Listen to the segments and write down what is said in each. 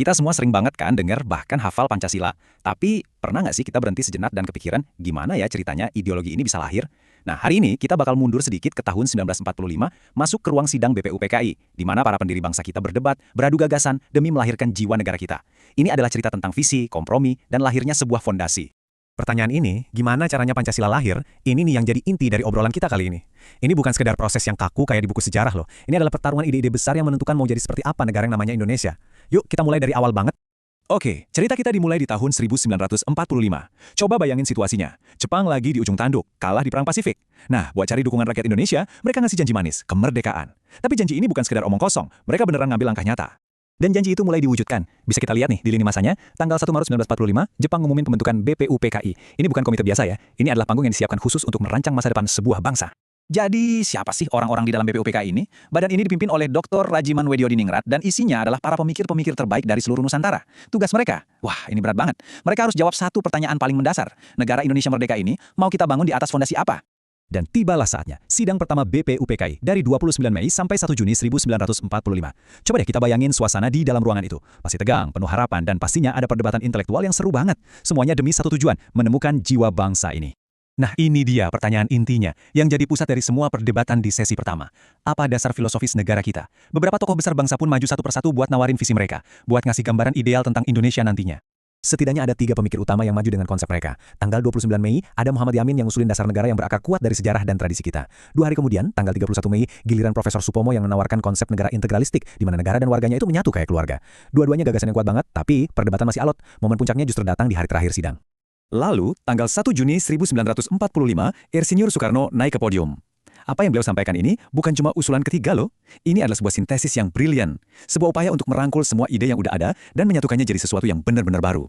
Kita semua sering banget kan dengar bahkan hafal Pancasila. Tapi pernah nggak sih kita berhenti sejenak dan kepikiran gimana ya ceritanya ideologi ini bisa lahir? Nah, hari ini kita bakal mundur sedikit ke tahun 1945, masuk ke ruang sidang BPUPKI, di mana para pendiri bangsa kita berdebat, beradu gagasan demi melahirkan jiwa negara kita. Ini adalah cerita tentang visi, kompromi, dan lahirnya sebuah fondasi. Pertanyaan ini, gimana caranya Pancasila lahir? Ini nih yang jadi inti dari obrolan kita kali ini. Ini bukan sekedar proses yang kaku kayak di buku sejarah loh. Ini adalah pertarungan ide-ide besar yang menentukan mau jadi seperti apa negara yang namanya Indonesia. Yuk, kita mulai dari awal banget. Oke, cerita kita dimulai di tahun 1945. Coba bayangin situasinya. Jepang lagi di ujung tanduk, kalah di Perang Pasifik. Nah, buat cari dukungan rakyat Indonesia, mereka ngasih janji manis, kemerdekaan. Tapi janji ini bukan sekedar omong kosong, mereka beneran ngambil langkah nyata. Dan janji itu mulai diwujudkan. Bisa kita lihat nih di lini masanya, tanggal 1 Maret 1945, Jepang ngumumin pembentukan BPUPKI. Ini bukan komite biasa ya, ini adalah panggung yang disiapkan khusus untuk merancang masa depan sebuah bangsa. Jadi, siapa sih orang-orang di dalam BPUPKI ini? Badan ini dipimpin oleh Dr. Rajiman Wedyodiningrat dan isinya adalah para pemikir-pemikir terbaik dari seluruh Nusantara. Tugas mereka, wah ini berat banget. Mereka harus jawab satu pertanyaan paling mendasar. Negara Indonesia merdeka ini mau kita bangun di atas fondasi apa? Dan tibalah saatnya, sidang pertama BPUPKI dari 29 Mei sampai 1 Juni 1945. Coba deh kita bayangin suasana di dalam ruangan itu. Pasti tegang, penuh harapan, dan pastinya ada perdebatan intelektual yang seru banget. Semuanya demi satu tujuan, menemukan jiwa bangsa ini. Nah ini dia pertanyaan intinya, yang jadi pusat dari semua perdebatan di sesi pertama. Apa dasar filosofis negara kita? Beberapa tokoh besar bangsa pun maju satu persatu buat nawarin visi mereka, buat ngasih gambaran ideal tentang Indonesia nantinya. Setidaknya ada 3 pemikir utama yang maju dengan konsep mereka. Tanggal 29 Mei, ada Muhammad Yamin yang ngusulin dasar negara yang berakar kuat dari sejarah dan tradisi kita. 2 hari kemudian, tanggal 31 Mei, giliran Profesor Supomo yang menawarkan konsep negara integralistik, di mana negara dan warganya itu menyatu kayak keluarga. Dua-duanya gagasan yang kuat banget, tapi perdebatan masih alot. Momen puncaknya justru datang di hari terakhir sidang. Lalu, tanggal 1 Juni 1945, Insinyur Soekarno naik ke podium. Apa yang beliau sampaikan ini bukan cuma usulan ketiga loh. Ini adalah sebuah sintesis yang brilian. Sebuah upaya untuk merangkul semua ide yang udah ada dan menyatukannya jadi sesuatu yang benar-benar baru.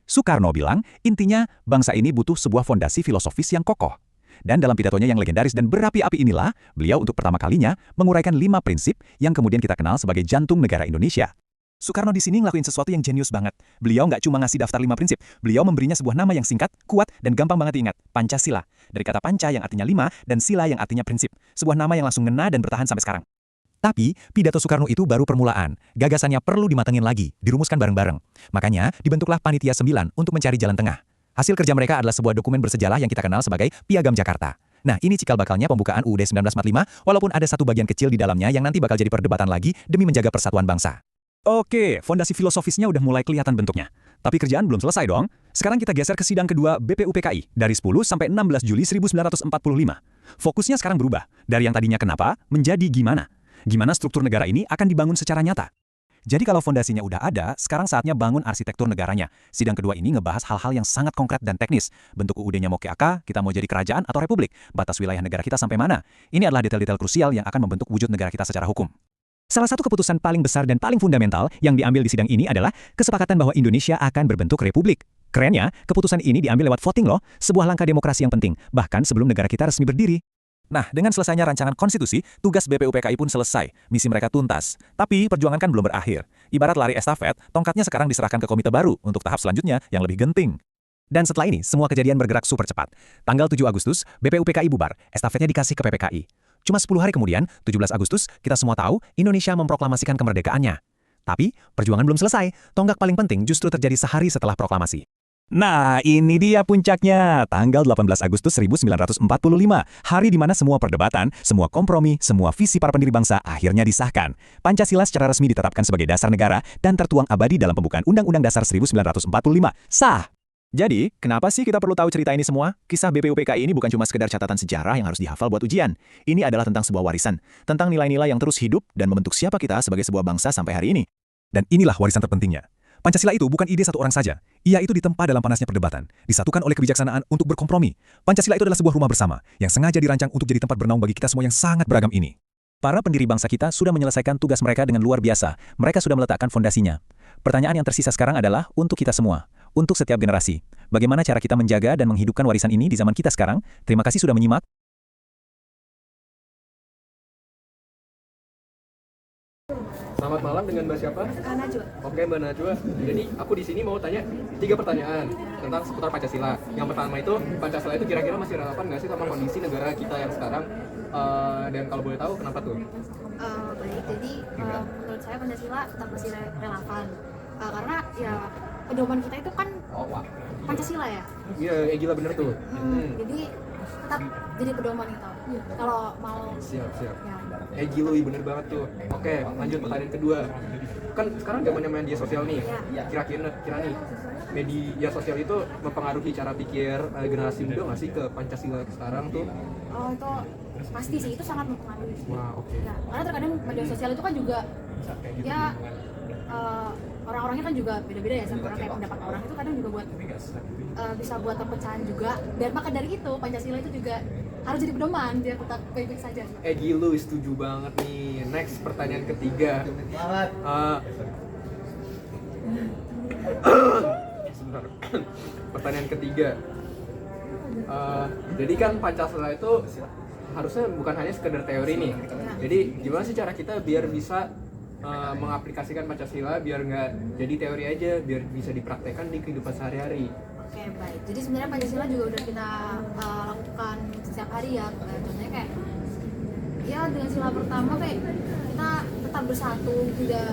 Soekarno bilang, intinya bangsa ini butuh sebuah fondasi filosofis yang kokoh. Dan dalam pidatonya yang legendaris dan berapi-api inilah, beliau untuk pertama kalinya menguraikan 5 prinsip yang kemudian kita kenal sebagai jantung negara Indonesia. Soekarno di sini ngelakuin sesuatu yang jenius banget. Beliau nggak cuma ngasih daftar 5 prinsip, beliau memberinya sebuah nama yang singkat, kuat, dan gampang banget diingat, Pancasila. Dari kata panca yang artinya 5, dan sila yang artinya prinsip. Sebuah nama yang langsung ngena dan bertahan sampai sekarang. Tapi, pidato Soekarno itu baru permulaan. Gagasannya perlu dimatengin lagi, dirumuskan bareng-bareng. Makanya, dibentuklah Panitia 9 untuk mencari jalan tengah. Hasil kerja mereka adalah sebuah dokumen bersejarah yang kita kenal sebagai Piagam Jakarta. Nah, ini cikal bakalnya pembukaan UUD 1945, walaupun ada satu bagian kecil di dalamnya yang nanti bakal jadi perdebatan lagi demi menjaga persatuan bangsa. Oke, fondasi filosofisnya udah mulai kelihatan bentuknya. Tapi kerjaan belum selesai dong. Sekarang kita geser ke sidang kedua BPUPKI dari 10 sampai 16 Juli 1945. Fokusnya sekarang berubah. Dari yang tadinya kenapa, menjadi gimana. Gimana struktur negara ini akan dibangun secara nyata. Jadi kalau fondasinya udah ada, sekarang saatnya bangun arsitektur negaranya. Sidang kedua ini ngebahas hal-hal yang sangat konkret dan teknis. Bentuk UUD-nya mau kayak apa, kita mau jadi kerajaan atau republik, batas wilayah negara kita sampai mana. Ini adalah detail-detail krusial yang akan membentuk wujud negara kita secara hukum. Salah satu keputusan paling besar dan paling fundamental yang diambil di sidang ini adalah kesepakatan bahwa Indonesia akan berbentuk republik. Kerennya, keputusan ini diambil lewat voting loh, sebuah langkah demokrasi yang penting, bahkan sebelum negara kita resmi berdiri. Nah, dengan selesainya rancangan konstitusi, tugas BPUPKI pun selesai, misi mereka tuntas. Tapi perjuangan kan belum berakhir. Ibarat lari estafet, tongkatnya sekarang diserahkan ke komite baru untuk tahap selanjutnya yang lebih genting. Dan setelah ini, semua kejadian bergerak super cepat. Tanggal 7 Agustus, BPUPKI bubar, estafetnya dikasih ke PPKI. Cuma 10 hari kemudian, 17 Agustus, kita semua tahu Indonesia memproklamasikan kemerdekaannya. Tapi, perjuangan belum selesai. Tonggak paling penting justru terjadi sehari setelah proklamasi. Nah, ini dia puncaknya. Tanggal 18 Agustus 1945. Hari di mana semua perdebatan, semua kompromi, semua visi para pendiri bangsa akhirnya disahkan. Pancasila secara resmi ditetapkan sebagai dasar negara dan tertuang abadi dalam pembukaan Undang-Undang Dasar 1945. Sah! Jadi, kenapa sih kita perlu tahu cerita ini semua? Kisah BPUPKI ini bukan cuma sekedar catatan sejarah yang harus dihafal buat ujian. Ini adalah tentang sebuah warisan, tentang nilai-nilai yang terus hidup dan membentuk siapa kita sebagai sebuah bangsa sampai hari ini. Dan inilah warisan terpentingnya. Pancasila itu bukan ide satu orang saja. Ia itu ditempa dalam panasnya perdebatan, disatukan oleh kebijaksanaan untuk berkompromi. Pancasila itu adalah sebuah rumah bersama, yang sengaja dirancang untuk jadi tempat bernaung bagi kita semua yang sangat beragam ini. Para pendiri bangsa kita sudah menyelesaikan tugas mereka dengan luar biasa. Mereka sudah meletakkan fondasinya. Pertanyaan yang tersisa sekarang adalah untuk kita semua. Untuk setiap generasi, bagaimana cara kita menjaga dan menghidupkan warisan ini di zaman kita sekarang? Terima kasih sudah menyimak. Selamat malam dengan Mbak siapa? Najwa. Oke Mbak Najwa. Jadi aku di sini mau tanya 3 pertanyaan tentang seputar Pancasila. Yang pertama itu Pancasila itu kira-kira masih relevan nggak sih sama kondisi negara kita yang sekarang? Dan kalau boleh tahu kenapa tuh? Baik, jadi menurut saya Pancasila tetap masih relevan. Karena ya pedoman kita itu kan Pancasila ya. Iya, gila bener tuh. Jadi tetap jadi pedoman itu. Kalau mau Siap. ya. Gilui bener banget tuh. Oke, lanjut pertanyaan kedua. Kan sekarang zamannya media sosial nih. Kira nih, media sosial itu mempengaruhi cara pikir generasi muda nggak sih ke Pancasila sekarang tuh? Oh itu pasti sih, itu sangat mempengaruhi. Wah, oke. Ya, karena terkadang media sosial itu kan juga ya orang-orangnya kan juga beda-beda ya, sama orang kayak pendapat orang itu kadang juga buat bisa buat perpecahan juga, dan maka dari itu Pancasila itu juga harus jadi pedoman biar tetap baik-baik saja. Gilu setuju banget nih. Next, pertanyaan ketiga. Sebentar. Pertanyaan ketiga. Jadi kan Pancasila itu harusnya bukan hanya sekedar teori nih. Jadi gimana sih cara kita biar bisa mengaplikasikan Pancasila biar nggak jadi teori aja, biar bisa dipraktekkan di kehidupan sehari-hari. Oke, baik. Jadi sebenarnya Pancasila juga udah kita lakukan setiap hari ya. Contohnya kayak ya dengan sila pertama kayak kita tetap bersatu, tidak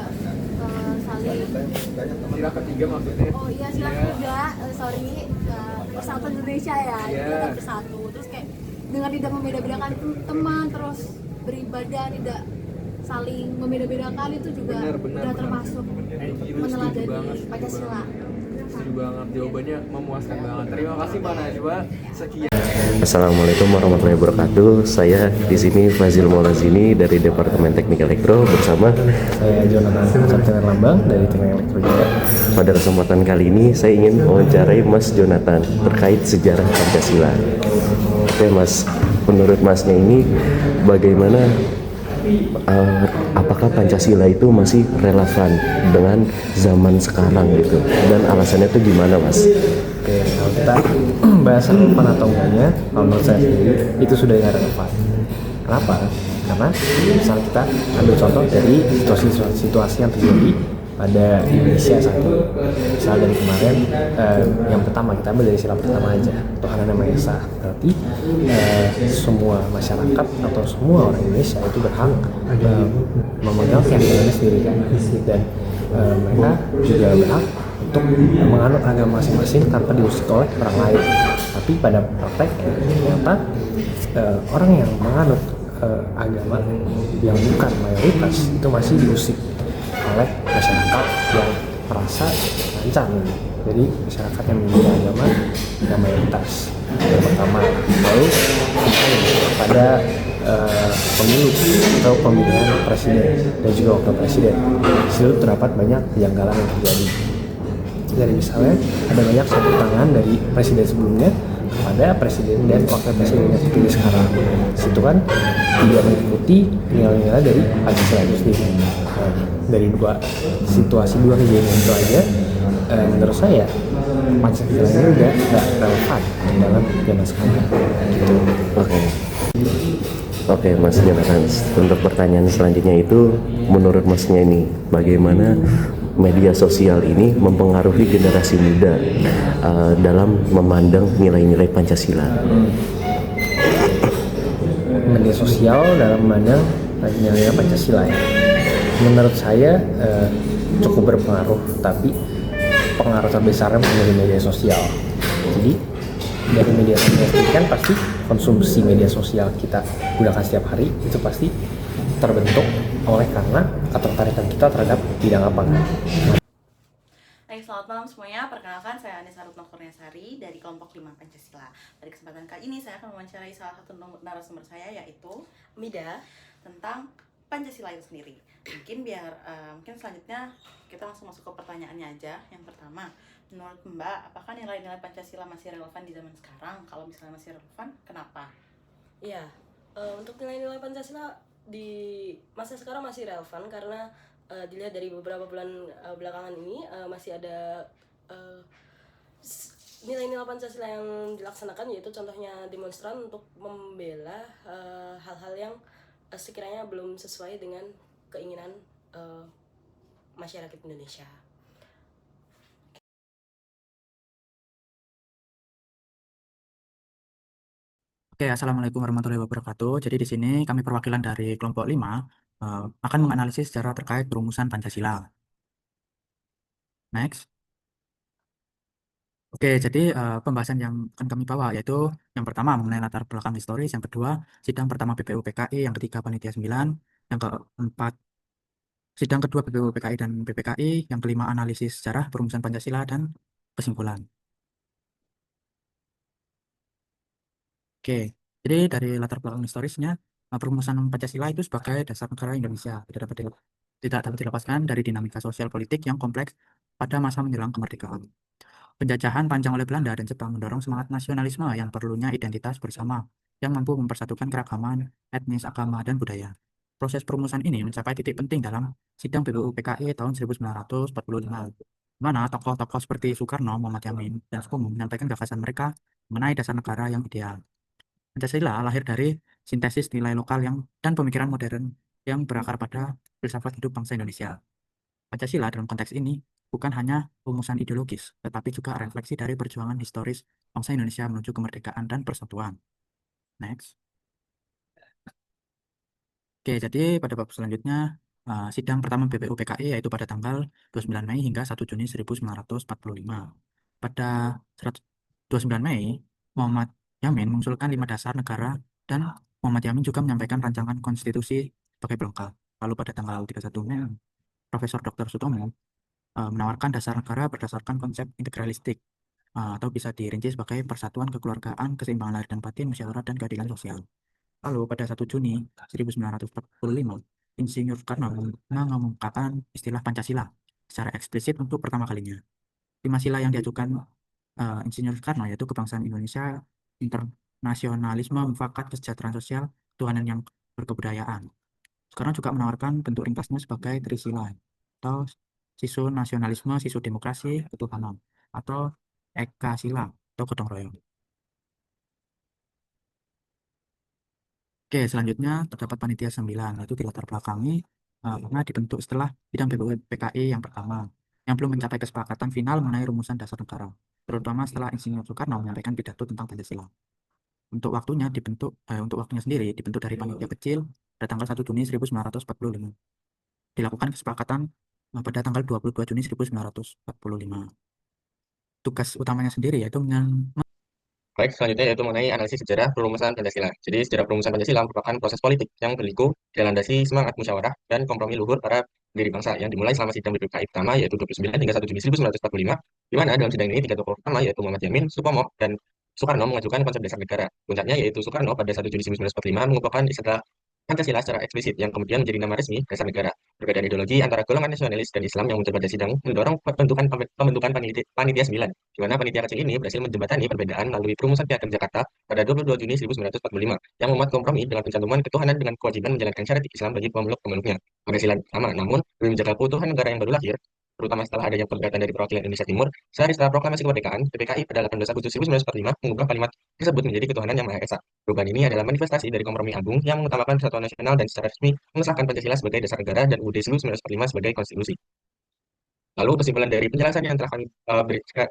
saling. Sila ketiga maksudnya? Oh iya, sila ketiga, sorry, persatuan Indonesia ya. Iya. Kita bersatu. Terus kayak dengan tidak membeda-bedakan teman, terus beribadah, tidak saling membeda-bedakan, itu juga udah termasuk meneladani Pancasila. Setuju banget, jawabannya memuaskan banget. Terima kasih Mbak Najwa. Sekian. Assalamualaikum warahmatullahi wabarakatuh. Saya di sini Fazil Maulazini dari Departemen Teknik Elektro bersama Saya Jonathan Septian Lambang dari Teknik Elektro juga. pada kesempatan kali ini saya ingin mewawancarai Mas Jonathan terkait sejarah Pancasila. Oke Mas, menurut Masnya ini bagaimana apakah Pancasila itu masih relevan dengan zaman sekarang gitu, dan alasannya itu gimana Mas? Oke, kalau kita bahas relevan atau enggaknya, kalau menurut saya sendiri itu sudah tidak relevan. Kenapa? Karena misalnya kita ambil contoh dari situasi yang terjadi pada Indonesia saat ini. Misal dari kemarin, yang pertama kita ambil dari sila pertama aja, Tuhan Yang Maha Esa. Berarti semua masyarakat atau semua orang Indonesia itu berhak memegang keyakinannya sendiri kan, dan mereka juga berhak untuk menganut agama masing-masing tanpa diusik oleh orang lain. Tapi pada prakteknya ternyata orang yang menganut agama yang bukan mayoritas itu masih diusik oleh masyarakat yang merasa terancam. Jadi masyarakat yang memilih agama yang mayoritas yang pertama. Lalu pada pemilu atau pemilihan presiden dan juga wakil presiden, itu terdapat banyak kejanggalan yang terjadi. Dari misalnya ada banyak campur tangan dari presiden sebelumnya kepada presiden dan wakil presiden yang terpilih sekarang. Situ kan tidak mengikuti nilai-nilai dari Pancasila itu sendiri. Dari dua kejadian itu aja, menurut saya Pancasila ini udah nggak relevan dalam zaman sekarang. Gitu. Oke Mas Jonathan, untuk pertanyaan selanjutnya itu, menurut Masnya ini bagaimana media sosial ini mempengaruhi generasi muda dalam memandang nilai-nilai Pancasila? Media sosial dalam memandang nilai-nilai Pancasila ya. Menurut saya cukup berpengaruh, tapi pengaruh terbesarnya dari media sosial. Jadi dari media sosial ini kan pasti konsumsi media sosial kita gunakan setiap hari itu pasti terbentuk oleh karena ketertarikan kita terhadap bidang lapangan. Selamat malam semuanya, perkenalkan saya Anissa Rutno Kurniasari dari kelompok 5 Pancasila. Pada kesempatan kali ini saya akan mewawancarai salah satu narasumber saya, yaitu Mida, tentang Pancasila itu sendiri. Mungkin selanjutnya kita langsung masuk ke pertanyaannya aja. Yang pertama, menurut Mbak, apakah nilai-nilai Pancasila masih relevan di zaman sekarang? Kalau misalnya masih relevan, kenapa? Iya, untuk nilai-nilai Pancasila di masa sekarang masih relevan karena dilihat dari beberapa bulan belakangan ini masih ada nilai-nilai Pancasila yang dilaksanakan, yaitu contohnya demonstran untuk membela hal-hal yang sekiranya belum sesuai dengan keinginan masyarakat Indonesia. Oke, Assalamualaikum warahmatullahi wabarakatuh. Jadi di sini kami perwakilan dari kelompok 5 akan menganalisis secara terkait perumusan Pancasila. Next. Oke, jadi pembahasan yang akan kami bawa yaitu yang pertama mengenai latar belakang historis, yang kedua sidang pertama BPU PKI, yang ketiga panitia 9, yang keempat sidang kedua BPU PKI dan BPKI, yang kelima analisis sejarah perumusan Pancasila dan kesimpulan. Oke, jadi dari latar belakang historisnya, perumusan Pancasila itu sebagai dasar negara Indonesia tidak dapat dilepaskan dari dinamika sosial politik yang kompleks pada masa menjelang kemerdekaan. Penjajahan panjang oleh Belanda dan Jepang mendorong semangat nasionalisme yang perlunya identitas bersama, yang mampu mempersatukan keragaman, etnis, agama, dan budaya. Proses perumusan ini mencapai titik penting dalam sidang BPU PKI tahun 1945, di mana tokoh-tokoh seperti Soekarno, Muhammad Yamin, dan Sukarno menyampaikan gagasan mereka mengenai dasar negara yang ideal. Pancasila lahir dari sintesis nilai lokal dan pemikiran modern yang berakar pada filsafat hidup bangsa Indonesia. Pancasila dalam konteks ini bukan hanya rumusan ideologis, tetapi juga refleksi dari perjuangan historis bangsa Indonesia menuju kemerdekaan dan persatuan. Next. Oke, jadi pada bab selanjutnya, sidang pertama BPU PKI yaitu pada tanggal 29 Mei hingga 1 Juni 1945. Pada 29 Mei, Muhammad Yamin mengusulkan 5 dasar negara dan Muhammad Yamin juga menyampaikan rancangan konstitusi sebagai pelengkap. Lalu pada tanggal 31 Mei, Profesor Dr. Sutomo menawarkan dasar negara berdasarkan konsep integralistik atau bisa dirinci sebagai persatuan kekeluargaan, keseimbangan lahir dan batin, musyawarah, dan keadilan sosial. Lalu pada 1 Juni 1945, Insinyur Soekarno mengumumkan istilah Pancasila secara eksplisit untuk pertama kalinya. 5 sila yang diajukan Insinyur Soekarno yaitu kebangsaan Indonesia, internasionalisme, mufakat, kesejahteraan sosial, ketuhanan yang berkebudayaan. Soekarno juga menawarkan bentuk ringkasnya sebagai Trisila atau Sisu Nasionalisme, Sisu Demokrasi, Ketuhanan, atau Eka Sila atau Gotong Royong. Oke, selanjutnya terdapat panitia 9, yaitu dilatar belakangi karena dibentuk setelah bidang BPU PKI yang pertama, yang belum mencapai kesepakatan final mengenai rumusan dasar negara, terutama setelah Insinyur Soekarno menyampaikan pidato tentang Pancasila. Untuk waktunya sendiri dibentuk dari panitia kecil pada tanggal 1 Juni 1945. Dilakukan kesepakatan pada tanggal 22 Juni 1945. Tugas utamanya sendiri yaitu Baik, selanjutnya yaitu mengenai analisis sejarah perumusan Pancasila. Jadi, sejarah perumusan Pancasila merupakan proses politik yang berliku dilandasi semangat musyawarah dan kompromi luhur para pendiri bangsa yang dimulai selama sidang BPKI pertama yaitu 29 hingga 1 Juni 1945, di mana dalam sidang ini tiga tokoh utama yaitu Muhammad Yamin, Supomo, dan Soekarno mengajukan konsep dasar negara. Puncaknya yaitu Soekarno pada 1 Juni 1945 mengukuhkan istilah Pancasila secara eksplisit yang kemudian menjadi nama resmi dasar negara. Perbedaan ideologi antara golongan nasionalis dan Islam yang muncul pada sidang mendorong pembentukan panitia 9, di mana panitia kecil ini berhasil menjembatani perbedaan melalui perumusan Piagam Jakarta pada 22 Juni 1945 yang memuat kompromi dengan pencantuman ketuhanan dengan kewajiban menjalankan syariat Islam bagi pemeluk-pemeluknya. Pancasila sama, namun demi menjaga keutuhan negara yang baru lahir, terutama setelah adanya perdebatan dari perwakilan Indonesia Timur, sehari setelah proklamasi kemerdekaan, PPKI pada 18 Agustus 1945 mengubah kalimat tersebut menjadi ketuhanan yang Maha Esa. Perubahan ini adalah manifestasi dari kompromi agung yang mengutamakan persatuan nasional dan secara resmi mengesahkan Pancasila sebagai dasar negara dan UUD 1945 sebagai konstitusi. Lalu kesimpulan dari penjelasan yang telah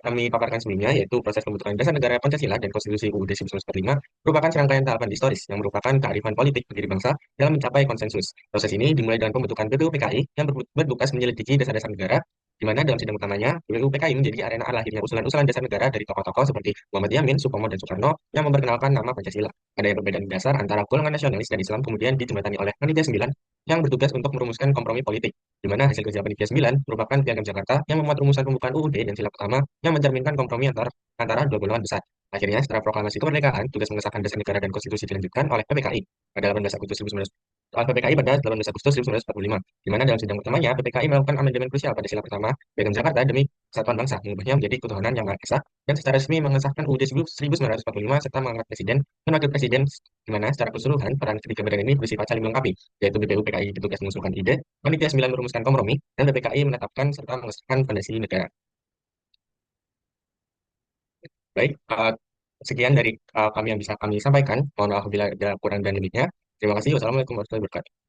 kami paparkan sebelumnya, yaitu proses pembentukan dasar negara Pancasila dan konstitusi UUD 1945 merupakan serangkaian tahapan historis yang merupakan kearifan politik pendiri bangsa dalam mencapai konsensus. Proses ini dimulai dengan pembentukan BPU PKI yang bertugas menyelidiki dasar-dasar negara, di mana dalam sidang utamanya, BPU PKI menjadi arena lahirnya usulan-usulan dasar negara dari tokoh-tokoh seperti Muhammad Yamin, Supomo, dan Soekarno yang memperkenalkan nama Pancasila. Ada perbedaan dasar antara golongan nasionalis dan Islam kemudian dijembatani oleh Panitia 9 yang bertugas untuk merumuskan kompromi politik, di mana hasil kerja Panitia 9 merupakan Piagam Jakarta yang memuat rumusan pembukaan UUD dan sila pertama yang mencerminkan kompromi antara dua golongan besar. Akhirnya, setelah proklamasi kemerdekaan, tugas mengesahkan dasar negara dan konstitusi dilanjutkan oleh PPKI pada 18 Agustus 1945. PPKI pada 18 Agustus 1945, di mana dalam sidang utamanya PPKI melakukan amandemen krusial pada sila pertama Piagam Jakarta demi kesatuan bangsa, mengubahnya menjadi ketuhanan yang Maha Esa, dan secara resmi mengesahkan UUD 1945 serta mengangkat presiden dan wakil presiden, di mana secara keseluruhan peran ketiga badan ini bersifat saling melengkapi, yaitu BPU PKI bertugas mengusulkan ide, Panitia 9 merumuskan kompromi, dan PPKI menetapkan serta mengesahkan fondasi negara. Baik, sekian dari kami yang bisa kami sampaikan. Mohon maaf bila ada kurang dan lebihnya. Terima kasih. Wassalamualaikum warahmatullahi wabarakatuh.